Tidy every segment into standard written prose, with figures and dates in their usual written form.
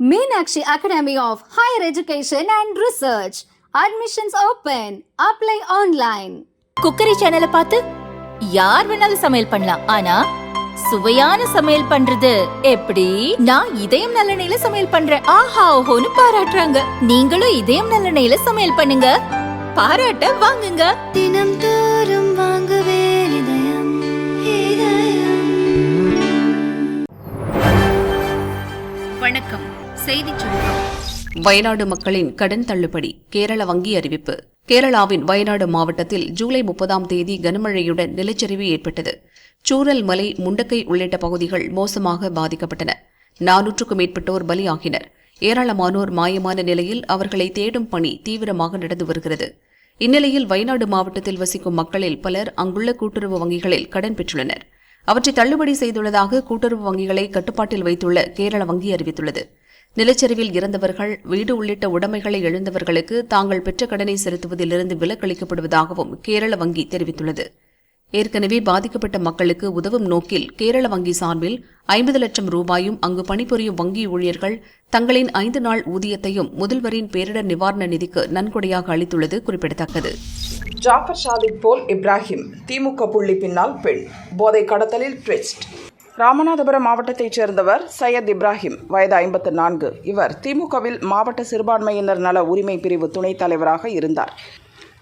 Meenakshi Academy of Higher Education and Research. Admissions open. Apply online. Cookery சேனலை பார்த்து யார் வேணாலும் சமையல் பண்ணலாம். ஆனா சுவையான சமையல் பண்றது எப்படி? நான் இதயம் நல்லெண்ணெயில சமையல் பண்றேன். ஆஹா ஓஹோன்னு பாராட்டுறாங்க. நீங்களும் இதயம் நல்லெண்ணெயில சமையல் பண்ணுங்க, பாராட்ட வாங்குங்க. தினம் தோறும் வாங்குவே இதயம். வணக்கம். செய்திச் சுருக்கம். வயநாடு மக்களின் கடன் தள்ளுபடி. கேரள வங்கி அறிவிப்பு. கேரளாவின் வயநாடு மாவட்டத்தில் ஜூலை 30ஆம் தேதி கனமழையுடன் நிலச்சரிவு ஏற்பட்டது. சூரல் மலை, முண்டக்கை உள்ளிட்ட பகுதிகள் மோசமாக பாதிக்கப்பட்டன. 400க்கும் மேற்பட்டோர் பலியாகினர். ஏராளமானோர் மாயமான நிலையில் அவர்களை தேடும் பணி தீவிரமாக நடந்து வருகிறது. இந்நிலையில் வயநாடு மாவட்டத்தில் வசிக்கும் மக்களில் பலர் அங்குள்ள கூட்டுறவு வங்கிகளில் கடன் பெற்றுள்ளனர். அவற்றை தள்ளுபடி செய்துள்ளதாக கூட்டுறவு வங்கிகளை கட்டுப்பாட்டில் வைத்துள்ள கேரள வங்கி அறிவித்துள்ளது. நிலச்சரிவில் இறந்தவர்கள், வீடு உள்ளிட்ட உடைமைகளை இழந்தவர்களுக்கு தாங்கள் பெற்ற கடனை செலுத்துவதிலிருந்து விலக்களிக்கப்படுவதாகவும் கேரள வங்கி தெரிவித்துள்ளது. ஏற்கனவே பாதிக்கப்பட்ட மக்களுக்கு உதவும் நோக்கில் கேரள வங்கி சார்பில் 50 லட்சம் ரூபாயும் அங்கு பணிபுரியும் வங்கி ஊழியர்கள் தங்களின் 5 நாள் ஊதியத்தையும் முதல்வரின் பேரிடர் நிவாரண நிதிக்கு நன்கொடையாக அளித்துள்ளது குறிப்பிடத்தக்கது. ஜாஃபர் சாதிக் போல் இப்ராஹிம், திமுக புள்ளி பின்னால் பெண், போதை கடத்தலில் ட்விஸ்ட். ராமநாதபுரம் மாவட்டத்தைச் சேர்ந்தவர் சையத் இப்ராஹிம், வயது 54. இவர் திமுகவில் மாவட்ட சிறுபான்மையினர் நல உரிமை பிரிவு துணைத் தலைவராக இருந்தார்.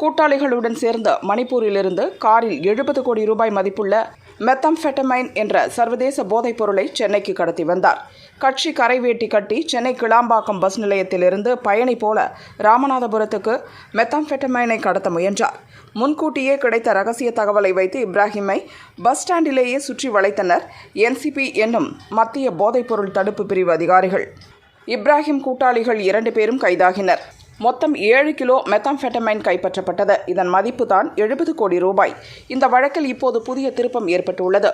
கூட்டாளிகளுடன் சேர்ந்து மணிப்பூரிலிருந்து காரில் 70 கோடி ரூபாய் மதிப்புள்ள மெத்தம்ஃபெட்டமைன் என்ற சர்வதேச போதைப் பொருளை சென்னைக்கு கடத்தி வந்தார். கட்சி கரைவேட்டி கட்டி சென்னை கிளாம்பாக்கம் பஸ் நிலையத்திலிருந்து பயணி போல ராமநாதபுரத்துக்கு மெத்தம்ஃபெட்டமைனை கடத்த முயன்றார். முன்கூட்டியே கிடைத்த ரகசிய தகவலை வைத்து இப்ராஹிமை பஸ் ஸ்டாண்டிலேயே சுற்றி வளைத்தனர் என்சிபி என்னும் மத்திய போதைப்பொருள் தடுப்பு பிரிவு அதிகாரிகள். இப்ராஹிம் கூட்டாளிகள் 2 பேரும் கைதாகினர். மொத்தம் 7 கிலோ மெத்தம்ஃபெட்டமைன் கைப்பற்றப்பட்டது. இதன் மதிப்பு தான் 70 கோடி ரூபாய். இந்த வழக்கில் இப்போது புதிய திருப்பம் ஏற்பட்டுள்ளது.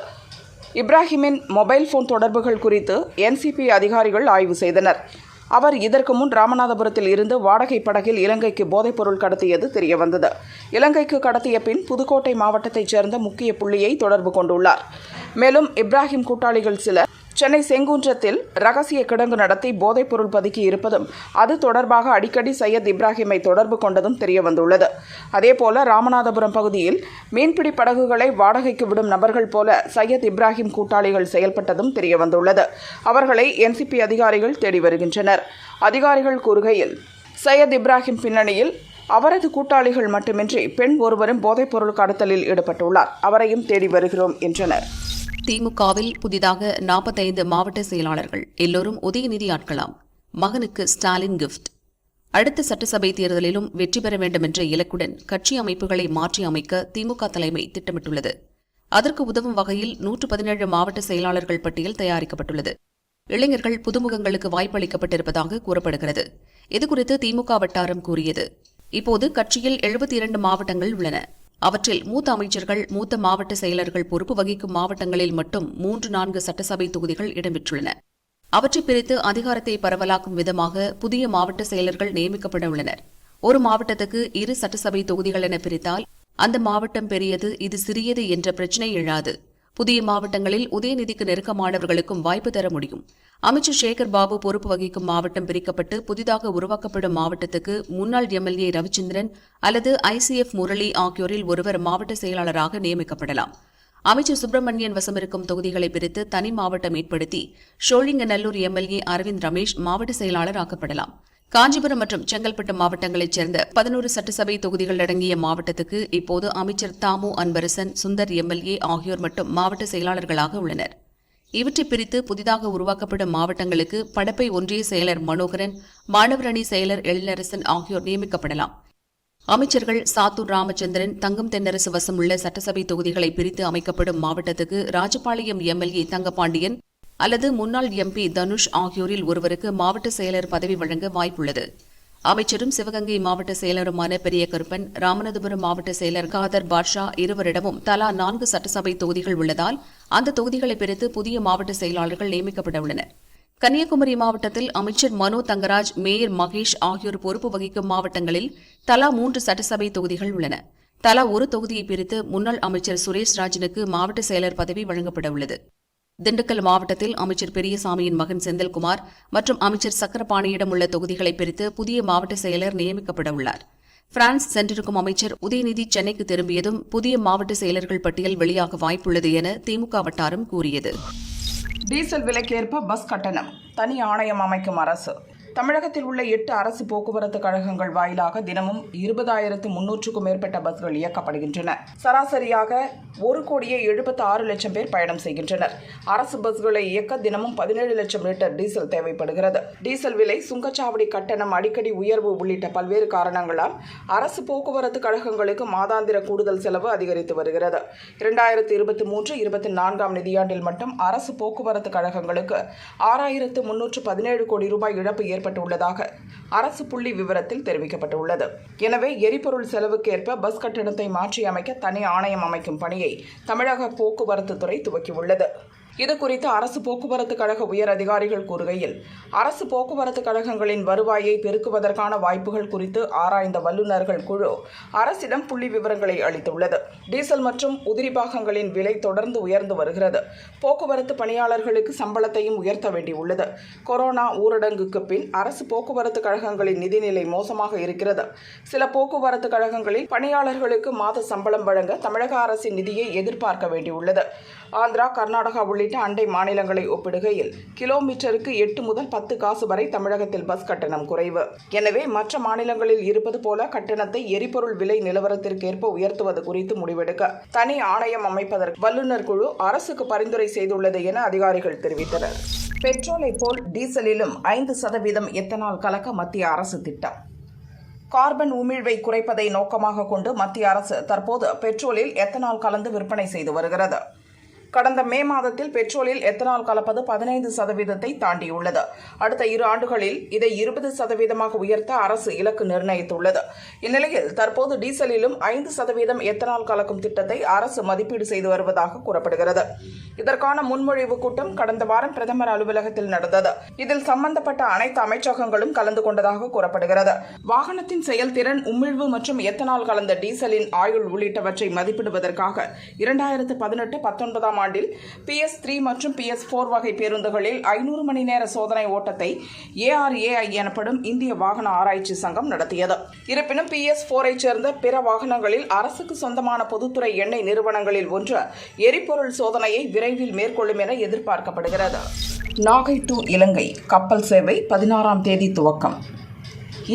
இப்ராஹிமின் மொபைல் போன் தொடர்புகள் குறித்து என்சிபி அதிகாரிகள் ஆய்வு செய்தனர். அவர் இதற்கு முன் ராமநாதபுரத்தில் இருந்து வாடகை படகில் இலங்கைக்கு போதைப்பொருள் கடத்தியது தெரியவந்தது. இலங்கைக்கு கடத்திய பின் புதுக்கோட்டை மாவட்டத்தைச் சேர்ந்த முக்கிய புள்ளியை தொடர்பு கொண்டுள்ளார். மேலும் இப்ராஹிம் கூட்டாளிகள் சிலர் சென்னை செங்குன்றத்தில் ரகசிய கிடங்கு நடத்தி போதைப்பொருள் பதுக்கி இருப்பதும், அது தொடர்பாக அடிக்கடி சையத் இப்ராஹிமை தொடர்பு கொண்டதும் தெரியவந்துள்ளது. அதேபோல ராமநாதபுரம் பகுதியில் மீன்பிடி படகுகளை வாடகைக்கு விடும் நபர்கள் போல சையத் இப்ராஹிம் கூட்டாளிகள் செயல்பட்டதும் தெரியவந்துள்ளது. அவர்களை என்சிபி அதிகாரிகள் தேடி வருகின்றனர். அதிகாரிகள் கூறுகையில், சையத் இப்ராஹிம் பின்னணியில் அவரது கூட்டாளிகள் மட்டுமின்றி பெண் ஒருவரும் போதைப்பொருள் கடத்தலில் ஈடுபட்டுள்ளார். அவரையும் தேடி வருகிறோம் என்றனர். திமுகவில் புதிதாக 45 மாவட்ட செயலாளர்கள். எல்லோரும் உதயநிதி ஆட்களாம். மகனுக்கு ஸ்டாலின் கிஃப்ட். அடுத்த சட்டசபை தேர்தலிலும் வெற்றி பெற வேண்டும் என்ற இலக்குடன் கட்சி அமைப்புகளை மாற்றி அமைக்க திமுக தலைமை திட்டமிட்டுள்ளது. அதற்கு உதவும் வகையில் 117 மாவட்ட செயலாளர்கள் பட்டியல் தயாரிக்கப்பட்டுள்ளது. இளைஞர்கள் புதுமுகங்களுக்கு வாய்ப்பு அளிக்கப்பட்டிருப்பதாக கூறப்படுகிறது. இதுகுறித்து திமுக வட்டாரம் கூறியது, இப்போது கட்சியில் 72 மாவட்டங்கள் உள்ளன. அவற்றில் மூத்த அமைச்சர்கள், மூத்த மாவட்ட செயலர்கள் பொறுப்பு வகிக்கும் மாவட்டங்களில் மட்டும் 3-4 சட்டசபை தொகுதிகள் இடம்பெற்றுள்ளன. அவற்றை பிரித்து அதிகாரத்தை பரவலாக்கும் விதமாக புதிய மாவட்ட செயலர்கள் நியமிக்கப்பட உள்ளனர். ஒரு மாவட்டத்துக்கு 2 சட்டசபை தொகுதிகள் என பிரித்தால் அந்த மாவட்டம் பெரியது, இது சிறியது என்ற பிரச்சினை எழாது. புதிய மாவட்டங்களில் உதயநிதிக்கு நெருக்கமானவர்களுக்கும் வாய்ப்பு தர முடியும். அமைச்சர் சேகர் பாபு பொறுப்பு வகிக்கும் மாவட்டம் பிரிக்கப்பட்டு புதிதாக உருவாக்கப்படும் மாவட்டத்துக்கு முன்னாள் எம்எல்ஏ ரவிச்சந்திரன் அல்லது ஐசிஎஃப் முரளி ஆகியோரில் ஒருவர் மாவட்ட செயலாளராக நியமிக்கப்படலாம். அமைச்சர் சுப்பிரமணியன் வசமிருக்கும் தொகுதிகளை பிரித்து தனி மாவட்டம் ஏற்படுத்தி ஷோலிங்கநல்லூர் எம்எல்ஏ அரவிந்த் ரமேஷ் மாவட்ட செயலாளர் ஆக்கப்படலாம். காஞ்சிபுரம் மற்றும் செங்கல்பட்டு மாவட்டங்களைச் சேர்ந்த 11 சட்டசபை தொகுதிகள் அடங்கிய மாவட்டத்துக்கு இப்போது அமைச்சர் தாமு அன்பரசன், சுந்தர் எம்எல்ஏ ஆகியோர் மட்டும் மாவட்ட செயலாளர்களாக உள்ளனர். இவற்றை பிரித்து புதிதாக உருவாக்கப்படும் மாவட்டங்களுக்கு படப்பை ஒன்றிய செயலர் மனோகரன், மாணவரணி செயலர் எழிலரசன் ஆகியோர் நியமிக்கப்படலாம். அமைச்சர்கள் சாத்தூர் ராமச்சந்திரன், தங்கம் தென்னரசு வசம் உள்ள சட்டசபை தொகுதிகளை பிரித்து அமைக்கப்படும் மாவட்டத்துக்கு ராஜபாளையம் எம்எல்ஏ தங்கபாண்டியன் அல்லது முன்னாள் எம்பி தனுஷ் ஆகியோரில் ஒருவருக்கு மாவட்ட செயலர் பதவி வழங்க வாய்ப்புள்ளது. அமைச்சரும் சிவகங்கை மாவட்ட செயலருமான பெரிய கருப்பன், ராமநாதபுரம் மாவட்ட செயலர் காதர் பாட்ஷா இருவரிடமும் தலா 4 சட்டசபை தொகுதிகள் உள்ளதால் அந்த தொகுதிகளை பிரித்து புதிய மாவட்ட செயலாளர்கள் நியமிக்கப்பட உள்ளனர். கன்னியாகுமரி மாவட்டத்தில் அமைச்சர் மனோ தங்கராஜ், மேயர் மகேஷ் ஆகியோர் பொறுப்பு வகிக்கும் மாவட்டங்களில் தலா 3 சட்டசபை தொகுதிகள் உள்ளன. தலா ஒரு தொகுதியை பிரித்து முன்னாள் அமைச்சர் சுரேஷ் ராஜனுக்கு மாவட்ட செயலர் பதவி வழங்கப்பட உள்ளது. திண்டுக்கல் மாவட்டத்தில் அமைச்சர் பெரியசாமியின் மகன் செந்தில்குமார் மற்றும் அமைச்சர் சக்கரபாணியிடம் உள்ள தொகுதிகளை பிரித்து புதிய மாவட்ட செயலர் நியமிக்கப்பட உள்ளார். பிரான்ஸ் சென்றிருக்கும் அமைச்சர் உதயநிதி சென்னைக்கு திரும்பியதும் புதிய மாவட்ட செயலர்கள் பட்டியல் வெளியாக வாய்ப்புள்ளது என திமுக வட்டாரம் கூறியது. டீசல் விலைக்கேற்ப பஸ் கட்டணம் தனி ஆணையம் அமைக்கும் அரசு. தமிழகத்தில் உள்ள 8 அரசு போக்குவரத்து கழகங்கள் வாயிலாக தினமும் 20,300க்கும் மேற்பட்ட பஸ்கள் இயக்கப்படுகின்றன. சராசரியாக 1,76,00,000 பேர் பயணம் செய்கின்றனர். அரசு பஸ்களை இயக்க தினமும் 17 லட்சம் லிட்டர் டீசல் தேவைப்படுகிறது. டீசல் விலை, சுங்கச்சாவடி கட்டணம், அடிக்கடி உயர்வு உள்ளிட்ட பல்வேறு காரணங்களால் அரசு போக்குவரத்து கழகங்களுக்கு மாதாந்திர கூடுதல் செலவு அதிகரித்து வருகிறது. 2023-24 நிதியாண்டில் மட்டும் அரசு போக்குவரத்து கழகங்களுக்கு 6,317 கோடி ரூபாய் இழப்பு ஏற்பட்டுள்ளதாக அரசு புள்ளி விவரத்தில் தெரிவிக்கப்பட்டுள்ளது. எனவே எரிபொருள் செலவுக்கேற்ப பஸ் கட்டணத்தை மாற்றி அமைக்க தனி ஆணையம் அமைக்கும் பணியை தமிழக போக்குவரத்து துறை துவக்கியுள்ளது. இதுகுறித்து அரசு போக்குவரத்து கழக உயர் அதிகாரிகள் கூறுகையில், அரசு போக்குவரத்து கழகங்களின் வருவாயை பெருக்குவதற்கான வாய்ப்புகள் குறித்து ஆராய்ந்த வல்லுநர்கள் குழு அரசிடம் புள்ளி விவரங்களை அளித்துள்ளது. டீசல் மற்றும் உதிரி பாகங்களின் விலை தொடர்ந்து உயர்ந்து வருகிறது. போக்குவரத்து பணியாளர்களுக்கு சம்பளத்தையும் உயர்த்த வேண்டியுள்ளது. கொரோனா ஊரடங்குக்கு பின் அரசு போக்குவரத்து கழகங்களின் நிதிநிலை மோசமாக இருக்கிறது. சில போக்குவரத்து கழகங்களில் பணியாளர்களுக்கு மாத சம்பளம் வழங்க தமிழக அரசின் நிதியை எதிர்பார்க்க வேண்டியுள்ளது. ஆந்திரா, கர்நாடகா உள்ளிட்ட அண்டை மாநிலங்களை ஒப்பிடுகையில் கிலோமீட்டருக்கு 8 முதல் 10 காசு வரை தமிழகத்தில் பஸ் கட்டணம் குறைவு. எனவே மற்ற மாநிலங்களில் இருப்பது போல கட்டணத்தை எரிபொருள் விலை நிலவரத்திற்கேற்ப உயர்த்துவது குறித்து முடிவெடுக்க தனி ஆணையம் அமைப்பதற்கு வல்லுநர் குழு அரசுக்கு பரிந்துரை செய்துள்ளது என அதிகாரிகள் தெரிவித்தனர். பெட்ரோலை போல் டீசலிலும் 5% எத்தனால் கலக்க மத்திய அரசு திட்டம். கார்பன் உமிழ்வை குறைப்பதை நோக்கமாக கொண்டு மத்திய அரசு தற்போது பெட்ரோலில் எத்தனால் கலந்து விற்பனை செய்து வருகிறது. கடந்த மே மாதத்தில் பெட்ரோலில் எத்தனால் கலப்பது 15% தாண்டியுள்ளது. அடுத்த 2 ஆண்டுகளில் இதை 20% உயர்த்த அரசு இலக்கு நிர்ணயித்துள்ளது. இந்நிலையில் தற்போது டீசலிலும் 5% எத்தனால் கலக்கும் திட்டத்தை அரசு மதிப்பீடு செய்து வருவதாக கூறப்படுகிறது. இதற்கான முன்மொழிவு கூட்டம் கடந்த வாரம் பிரதமர் அலுவலகத்தில் நடந்தது. இதில் சம்பந்தப்பட்ட அனைத்து அமைச்சகங்களும் கலந்து கொண்டதாக கூறப்படுகிறது. வாகனத்தின் செயல்திறன், உமிழ்வு மற்றும் எத்தனால் கலந்த டீசலின் ஆயுள் உள்ளிட்டவற்றை மதிப்பிடுவதற்காக 2018-19 ஆண்டில் PS3 மற்றும் PS4 வகை பேருந்துகளில் 500 மணி நேர சோதனை ஓட்டத்தை ARAI எனப்படும் இந்திய வாகன ஆராய்ச்சி சங்கம் நடத்தியது. இருப்பினும் PS4ஐ சேர்ந்த பிற வாகனங்களில் அரசுக்கு சொந்தமான பொதுத்துறை எண்ணெய் நிறுவனங்களில் ஒன்று எரிபொருள் சோதனையை விரைவில் மேற்கொள்ளும் என எதிர்பார்க்கப்படுகிறது. நாகை டு இலங்கை கப்பல் சேவை 16ஆம் தேதி துவக்கம்.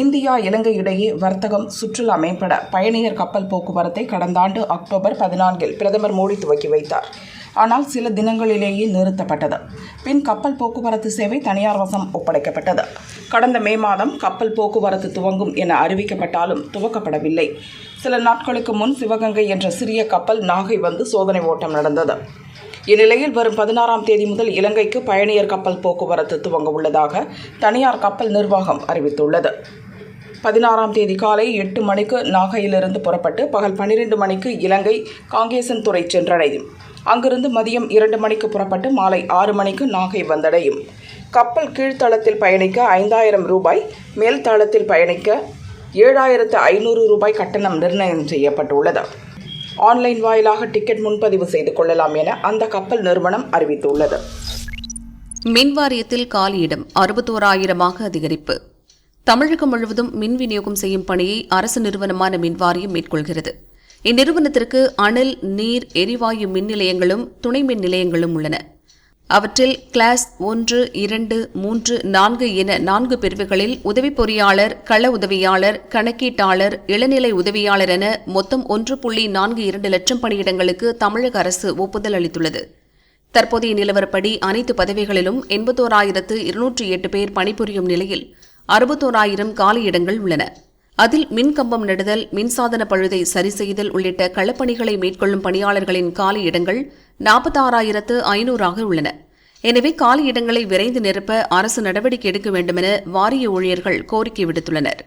இந்தியா இலங்கை இடையே வர்த்தகம், சுற்றுலா மேம்பட பயணியர் கப்பல் போக்குவரத்தை கடந்த ஆண்டு அக்டோபர் 14 பிரதமர் மோடி துவக்கி வைத்தார். ஆனால் சில தினங்களிலேயே நிறுத்தப்பட்டது. பின் கப்பல் போக்குவரத்து சேவை தனியார் வசம் ஒப்படைக்கப்பட்டது. கடந்த மே மாதம் கப்பல் போக்குவரத்து துவங்கும் என அறிவிக்கப்பட்டாலும் துவக்கப்படவில்லை. சில நாட்களுக்கு முன் சிவகங்கை என்ற சிறிய கப்பல் நாகை வந்து சோதனை ஓட்டம் நடந்தது. இந்நிலையில் வரும் 16ஆம் தேதி முதல் இலங்கைக்கு பயணியர் கப்பல் போக்குவரத்து துவங்க உள்ளதாக தனியார் கப்பல் நிர்வாகம் அறிவித்துள்ளது. 16ஆம் தேதி காலை 8 மணிக்கு நாகையிலிருந்து புறப்பட்டு பகல் 12 மணிக்கு இலங்கை காங்கேசன் துறை சென்றடையும். அங்கிருந்து மதியம் 2 மணிக்கு புறப்பட்டு மாலை 6 மணிக்கு நாகை வந்தடையும். கப்பல் கீழ்த்தளத்தில் பயணிக்க 5,000 ரூபாய், மேல் தளத்தில் பயணிக்க 7,500 ரூபாய் கட்டணம் நிர்ணயம் செய்யப்பட்டுள்ளது. ஆன்லைன் வாயிலாக டிக்கெட் முன்பதிவு செய்து கொள்ளலாம் என அந்த கப்பல் நிறுவனம் அறிவித்துள்ளது. மின் வாரியத்தில் காலியிடம் 61,000 அதிகரிப்பு. தமிழகம் முழுவதும் மின் விநியோகம் செய்யும் பணியை அரசு நிறுவனமான மின்வாரியம் மேற்கொள்கிறது. இந்நிறுவனத்திற்கு அனல், நீர், எரிவாயு மின் நிலையங்களும் துணை மின் நிலையங்களும் உள்ளன. அவற்றில் கிளாஸ் 1, 2, 3, 4 என 4 பிரிவுகளில் உதவி பொறியாளர், கள உதவியாளர், கணக்கீட்டாளர், இளநிலை உதவியாளர் என மொத்தம் 1.42 லட்சம் பணியிடங்களுக்கு தமிழக அரசு ஒப்புதல் அளித்துள்ளது. தற்போதைய நிலவரப்படி அனைத்து பதவிகளிலும் 81,208 பேர் பணிபுரியும் நிலையில் 61,000 காலியிடங்கள் உள்ளன. அதில் மின்கம்பம் நடுதல், மின்சாதன பழுதை சரி செய்தல் உள்ளிட்ட களப்பணிகளை மேற்கொள்ளும் பணியாளர்களின் காலியிடங்கள் 46,500 உள்ளன. எனவே காலியிடங்களை விரைந்து நிரப்ப அரசு நடவடிக்கை எடுக்க வேண்டுமென வாரிய ஊழியர்கள் கோரிக்கை விடுத்துள்ளனர்.